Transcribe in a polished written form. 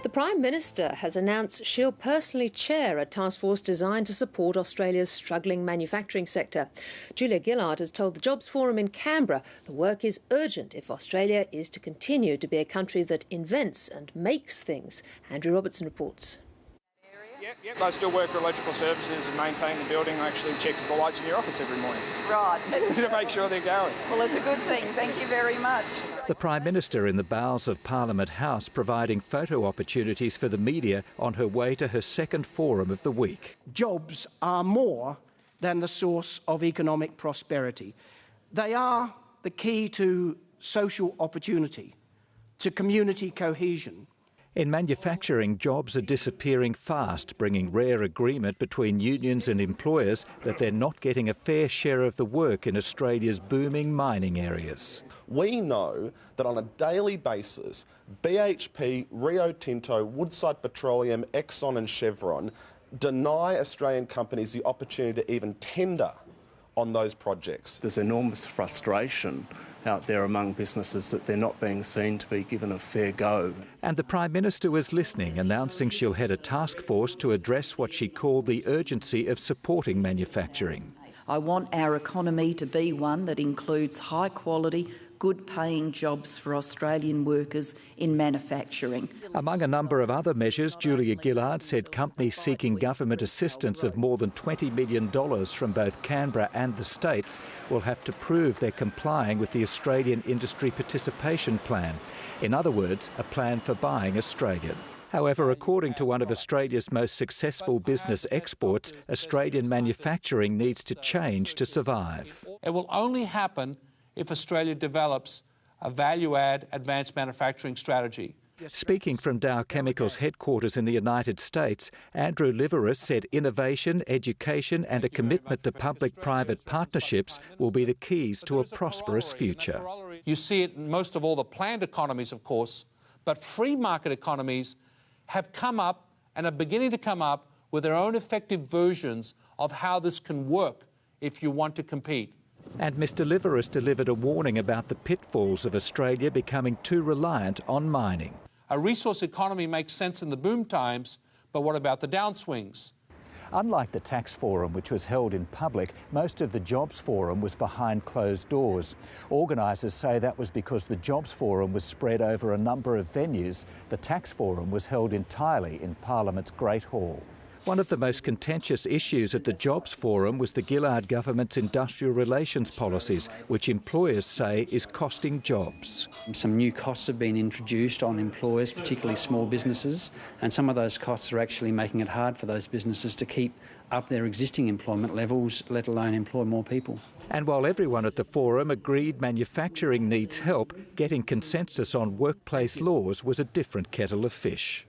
The Prime Minister has announced she'll personally chair a taskforce designed to support Australia's struggling manufacturing sector. Julia Gillard has told the Jobs Forum in Canberra the work is urgent if Australia is to continue to be a country that invents and makes things. Andrew Robertson reports. Yep. I still work for electrical services and maintain the building and actually check the lights in your office every morning. Right. To make sure they're going. Well, it's a good thing. Thank you very much. The Prime Minister in the bowels of Parliament House providing photo opportunities for the media on her way to her second forum of the week. Jobs are more than the source of economic prosperity. They are the key to social opportunity, to community cohesion. In manufacturing, jobs are disappearing fast, bringing rare agreement between unions and employers that they're not getting a fair share of the work in Australia's booming mining areas. We know that on a daily basis, BHP, Rio Tinto, Woodside Petroleum, Exxon and Chevron deny Australian companies the opportunity to even tender on those projects. There's enormous frustration out there among businesses that they're not being seen to be given a fair go. And the Prime Minister was listening, announcing she'll head a task force to address what she called the urgency of supporting manufacturing. I want our economy to be one that includes high quality, good-paying jobs for Australian workers in manufacturing. Among a number of other measures, Julia Gillard said companies seeking government assistance of more than $20 million from both Canberra and the states will have to prove they're complying with the Australian Industry Participation Plan. In other words, a plan for buying Australian. However, according to one of Australia's most successful business exports, Australian manufacturing needs to change to survive. It will only happen if Australia develops a value-add advanced manufacturing strategy. Speaking from Dow Chemical's headquarters in the United States, Andrew Liveris said innovation, education and a commitment to public-private partnerships will be the keys to a prosperous future. You see it in most of all the planned economies, of course, but free market economies have come up and are beginning to come up with their own effective versions of how this can work if you want to compete. And Mr Liveris delivered a warning about the pitfalls of Australia becoming too reliant on mining. A resource economy makes sense in the boom times, but what about the downswings? Unlike the Tax Forum, which was held in public, most of the Jobs Forum was behind closed doors. Organisers say that was because the Jobs Forum was spread over a number of venues. The Tax Forum was held entirely in Parliament's Great Hall. One of the most contentious issues at the Jobs Forum was the Gillard government's industrial relations policies, which employers say is costing jobs. Some new costs have been introduced on employers, particularly small businesses, and some of those costs are actually making it hard for those businesses to keep up their existing employment levels, let alone employ more people. And while everyone at the forum agreed manufacturing needs help, getting consensus on workplace laws was a different kettle of fish.